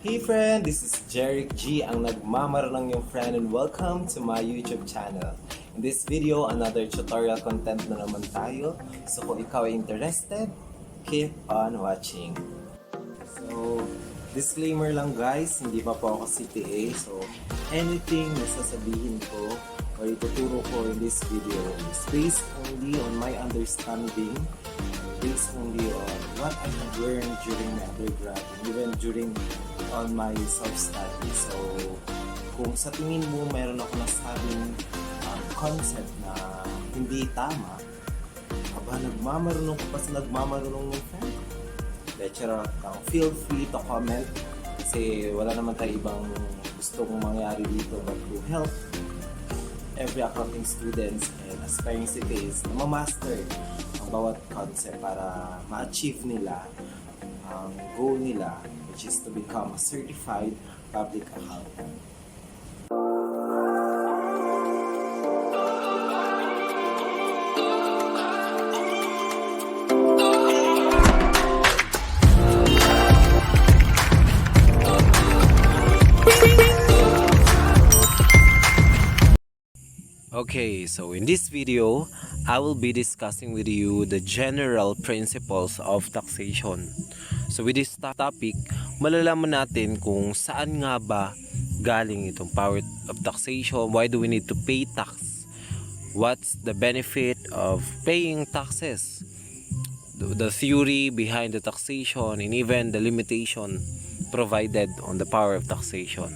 Hey friend, this is Jeric G, ang nagmamaranang yung friend, and welcome to my YouTube channel. In this video, another tutorial content na naman tayo. So kung ikaw ay interested, keep on watching. So, disclaimer lang guys, hindi pa po ako CPA. So, anything na sasabihin ko or ituturo ko in this video is based only on my understanding, based only on what I have learned during my undergrad and even during on my self-study. So, kung sa tingin mo mayroon ako nasabing concept na hindi tama, nagmamarunong ko pa sa nagmamarunong ng friend. Lecturer lang, feel free to comment kasi wala naman tayo ibang gustong mangyari dito but to help every accounting students and aspiring CPAs na ma-master ang bawat concept para ma-achieve nila ang goal nila, which is to become a certified public accountant. Okay, so in this video, I will be discussing with you the general principles of taxation. So with this topic, malalaman natin kung saan nga ba galing itong power of taxation, why do we need to pay tax, what's the benefit of paying taxes, the theory behind the taxation, and even the limitation provided on the power of taxation.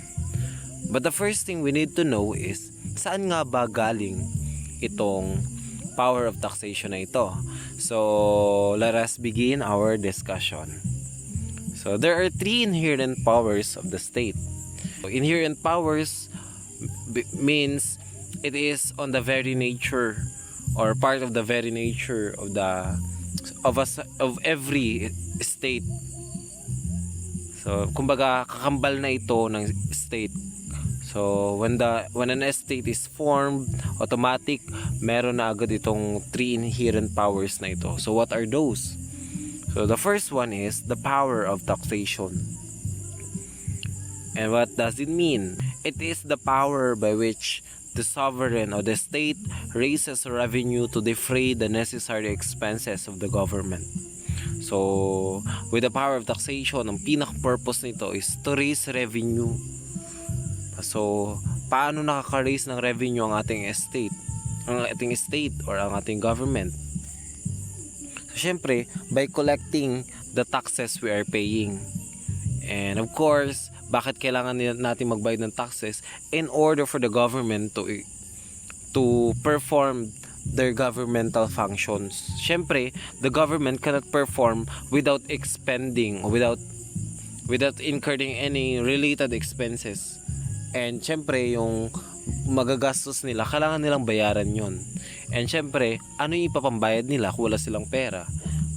But the first thing we need to know is, saan nga ba galing itong power of taxation na ito? So, let us begin our discussion. So, there are three inherent powers of the state. Inherent powers means it is on the very nature or part of the very nature of every state. So, kumbaga kakambal na ito ng state. So, when an estate is formed, automatic, meron na agad itong three inherent powers na ito. So, what are those? So, the first one is the power of taxation. And what does it mean? It is the power by which the sovereign or the state raises revenue to defray the necessary expenses of the government. So, with the power of taxation, ang pinaka-purpose nito is to raise revenue. So, paano nakaka-raise ng revenue ang ating state or ang ating government? So, syempre, by collecting the taxes we are paying. And of course, bakit kailangan natin magbayad ng taxes? In order for the government to perform their governmental functions. Syempre, the government cannot perform without expending or without incurring any related expenses. And syempre, yung magagastos nila, kailangan nilang bayaran yon. And syempre, ano yung ipapambayad nila kung wala silang pera?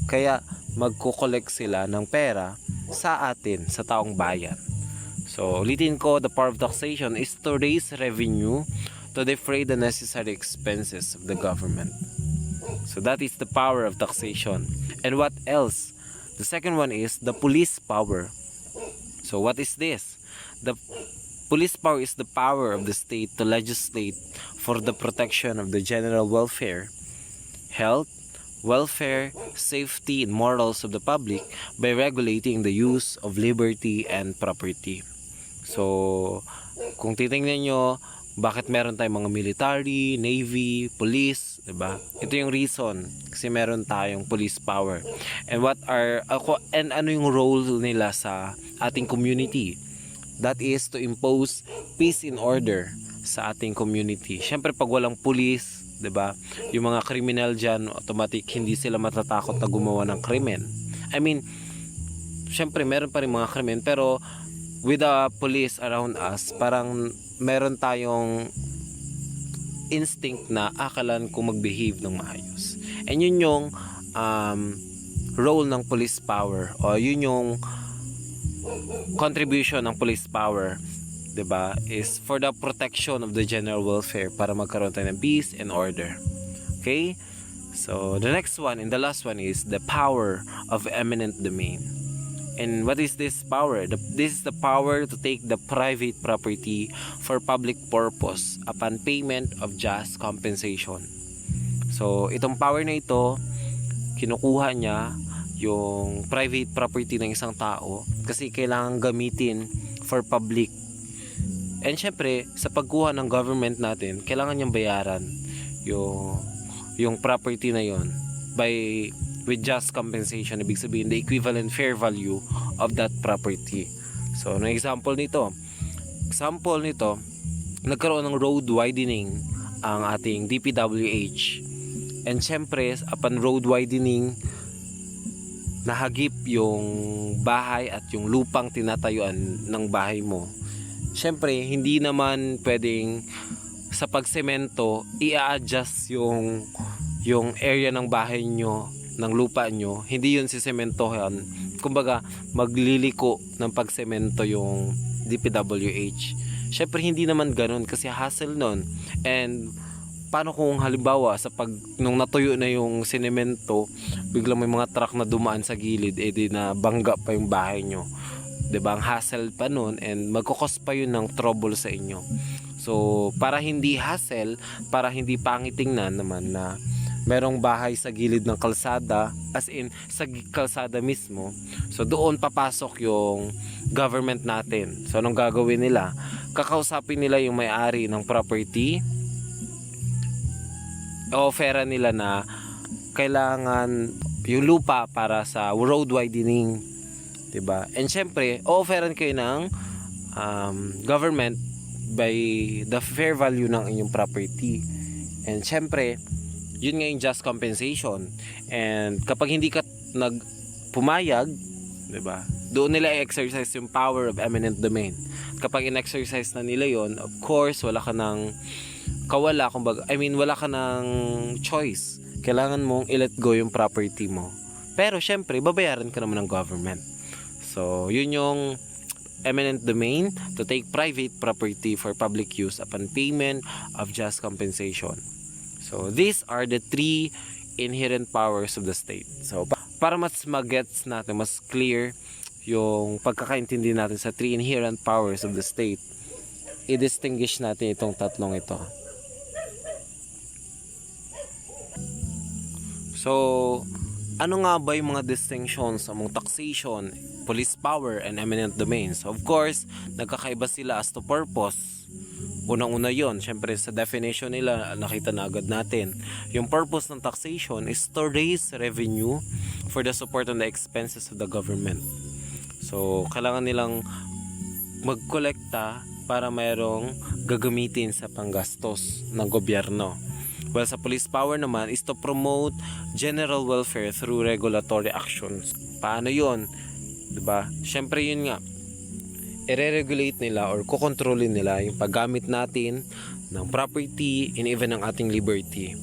Kaya magko-collect sila ng pera sa atin, sa taong bayan. So, ulitin ko, the power of taxation is to raise revenue to defray the necessary expenses of the government. So, that is the power of taxation. And what else? The second one is the police power. So, what is this? The police power is the power of the state to legislate for the protection of the general welfare, health, welfare, safety, and morals of the public by regulating the use of liberty and property. So, kung titingnan nyo, bakit meron tayong mga military, navy, police, diba? Ito yung reason kasi meron tayong police power. And ano yung role nila sa ating community? That is to impose peace and order sa ating community. Siyempre, pag walang police, 'di ba? Yung mga criminal diyan, automatic hindi sila matatakot na gumawa ng krimen. I mean, siyempre meron pa rin mga krimen, pero with the police around us, parang meron tayong instinct na akalan kung mag-behave ng maayos. And yun yung role ng police power, o yun yung contribution ng police power, 'di ba, is for the protection of the general welfare, para magkaroon tayo ng peace and order. Okay? So, the next one and the last one is the power of eminent domain. And what is this power? This is the power to take the private property for public purpose upon payment of just compensation. So, itong power na ito, kinukuha niya yung private property ng isang tao kasi kailangan gamitin for public. And syempre, sa pagkuha ng government natin, kailangan niyang bayaran yung property na yon with just compensation. Ibig sabihin, the equivalent fair value of that property. So, no example nito, nagkaroon ng road widening ang ating DPWH. And syempre, upon road widening, nahagip yung bahay at yung lupang tinatayuan ng bahay mo. Syempre, hindi naman pwedeng sa pagsemento i-adjust yung area ng bahay nyo, ng lupa nyo. Hindi yun sisementohan. Kumbaga, magliliko ng pagsemento yung DPWH. Syempre, hindi naman ganun kasi hassle nun. And paano kung halimbawa nung natuyo na yung sinemento, biglang may mga truck na dumaan sa gilid, di na bangga pa yung bahay nyo. 'Di ba? Ang hassle pa nun, and magkukos pa yun ng trouble sa inyo. So, para hindi hassle, para hindi pangitingnan naman na merong bahay sa gilid ng kalsada, as in sa kalsada mismo. So, doon papasok yung government natin. So, anong gagawin nila? Kakausapin nila yung may-ari ng property. O-offera nila na kailangan yung lupa para sa road widening. Diba? And syempre, o-offeran kayo ng government by the fair value ng inyong property. And syempre, yun nga yung just compensation. And kapag hindi ka pumayag, diba? Doon nila i-exercise yung power of eminent domain. Kapag in-exercise na nila yon, of course, wala ka ng wala ka ng choice. Kailangan mong i-let go yung property mo. Pero syempre, babayaran ka naman ng government. So, yun yung eminent domain, to take private property for public use upon payment of just compensation. So, these are the three inherent powers of the state. So, para mas mag-gets natin, mas clear yung pagkakaintindi natin sa three inherent powers of the state, i-distinguish natin itong tatlong ito. So, ano nga ba yung mga distinctions among taxation, police power, and eminent domains? Of course, nagkakaiba sila as to purpose. Unang-una yon, syempre sa definition nila, nakita na agad natin. Yung purpose ng taxation is to raise revenue for the support and the expenses of the government. So, kailangan nilang magkolekta para mayroong gagamitin sa panggastos ng gobyerno. Well, sa police power naman is to promote general welfare through regulatory actions. Paano yun? Diba? Syempre yun nga, i-regulate nila or kukontrolin nila yung paggamit natin ng property and even ng ating liberty.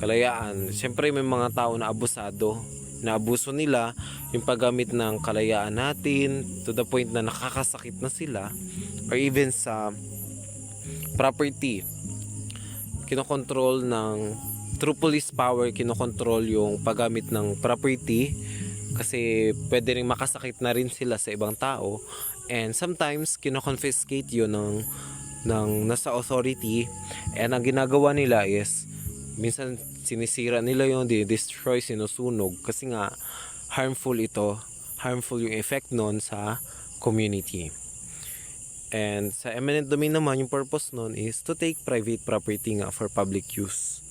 Kalayaan. Syempre may mga tao na abusado, naabuso nila yung paggamit ng kalayaan natin to the point na nakakasakit na sila, or even sa property. Kinokontrol through police power, kinokontrol yung paggamit ng property kasi pwede rin makasakit na rin sila sa ibang tao, and sometimes kinoconfiscate yun ng nasa authority, and ang ginagawa nila is minsan sinisira nila yun, destroy, sinusunog kasi nga harmful yung effect nun sa community. And sa eminent domain naman, yung purpose nun is to take private property nga for public use.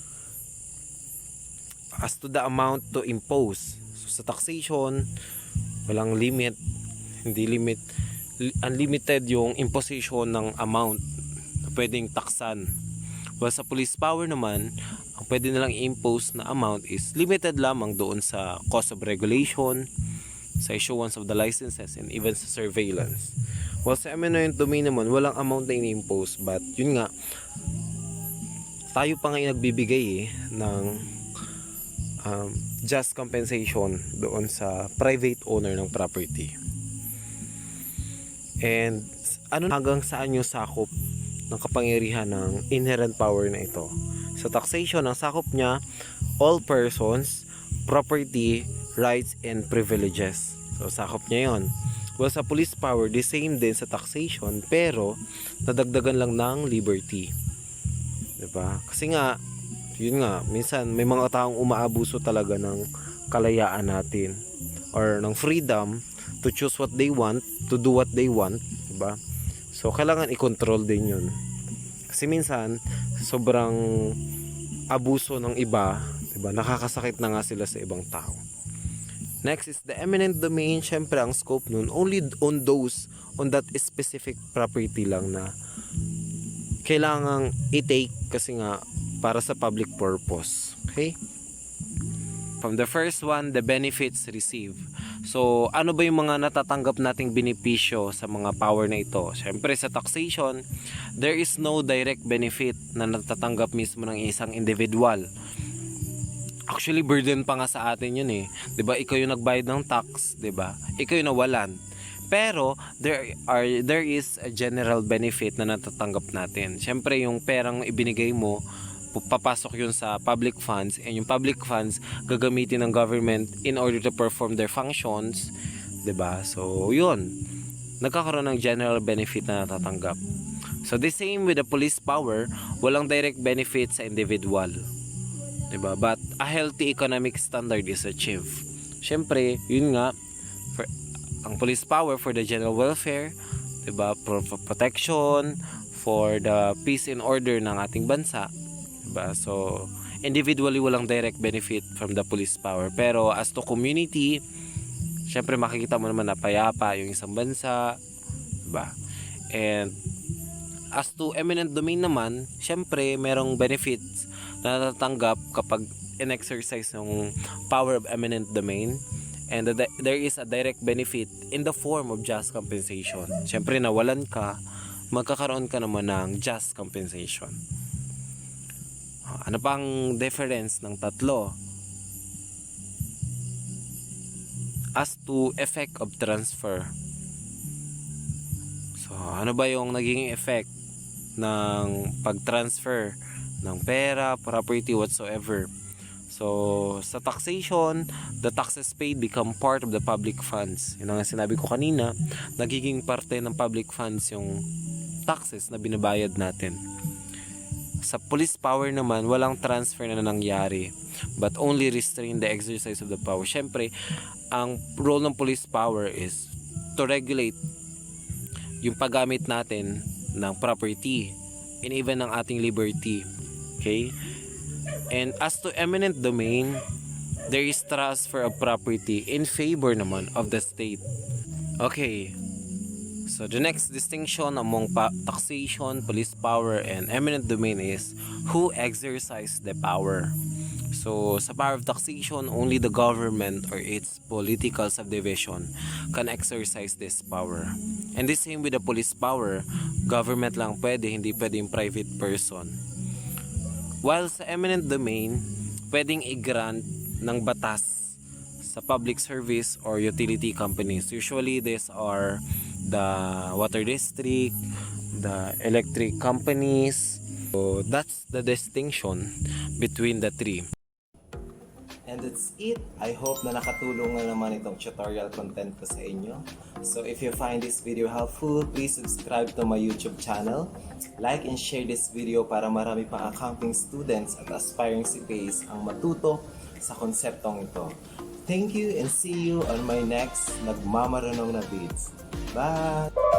As to the amount to impose, so sa taxation, walang limit, unlimited yung imposition ng amount na pwedeng taksan. While sa police power naman, ang pwede nilang i-impose na amount is limited lamang doon sa cost of regulation, sa issuance of the licenses, and even sa surveillance. While sa eminent domain naman, walang amount na ini-impose, but yun nga, tayo pa nga yung nagbibigay ng just compensation doon sa private owner ng property. And hanggang saan yung sakop ng kapangyarihan ng inherent power na ito? Sa taxation, ang sakop niya, all persons, property, rights, and privileges. So, sakop niya yun. Well, sa police power, the same din sa taxation, pero nadagdagan lang ng liberty. Diba? Kasi nga, yun nga, minsan may mga taong umaabuso talaga ng kalayaan natin or ng freedom to choose what they want, to do what they want, diba? So, kailangan i-control din yun. Kasi minsan, sobrang abuso ng iba, diba? Nakakasakit na nga sila sa ibang tao. Next is the eminent domain. Syempre, ang scope nun, only on those, on that specific property lang na kailangang i-take kasi nga para sa public purpose. Okay? From the first one, the benefits received. So, ano ba yung mga natatanggap nating benepisyo sa mga power na ito? Syempre, sa taxation, there is no direct benefit na natatanggap mismo ng isang individual. Actually, burden pa nga sa atin yun eh. 'Di ba? Ikaw yung nagbayad ng tax, 'di ba? Ikaw yung nawalan. Pero there is a general benefit na natatanggap natin. Syempre, yung perang ibinigay mo, papasok yun sa public funds, and yung public funds gagamitin ng government in order to perform their functions, 'di ba? So, yun. Nagkakaroon ng general benefit na natatanggap. So, the same with the police power, walang direct benefit sa individual. Diba? But a healthy economic standard is achieved. Syempre, yun nga, ang police power for the general welfare, diba? For protection, for the peace and order ng ating bansa. Diba? So, individually walang direct benefit from the police power. Pero as to community, syempre makikita mo naman na payapa yung isang bansa. Diba? And as to eminent domain naman, syempre merong benefits na natatanggap kapag in-exercise ng power of eminent domain, and there is a direct benefit in the form of just compensation. Syempre nawalan ka, magkakaroon ka naman ng just compensation. Ano pang difference ng tatlo? As to effect of transfer. So, ano ba yung naging effect ng pag-transfer ng pera, property, whatsoever? So, sa taxation, the taxes paid become part of the public funds. Yun ang sinabi ko kanina, nagiging parte ng public funds yung taxes na binabayad natin. Sa police power naman, walang transfer na nangyari, but only restrain the exercise of the power. Syempre, ang role ng police power is to regulate yung paggamit natin ng property and even ng ating liberty. Okay? And as to eminent domain, there is transfer of property in favor naman of the state. Okay. So the next distinction among taxation, police power, and eminent domain is who exercise the power. So sa power of taxation, only the government or its political subdivision can exercise this power. And the same with the police power, government lang pwede, hindi pwede yung private person. While sa eminent domain, pwedeng i-grant ng batas sa public service or utility companies. Usually these are the water district, the electric companies. So that's the distinction between the three. And that's it. I hope na nakatulong na naman itong tutorial content ko sa inyo. So if you find this video helpful, please subscribe to my YouTube channel. Like and share this video para marami pang accounting students at aspiring CPAs ang matuto sa konseptong ito. Thank you and see you on my next nagmamarunong na vids. Bye!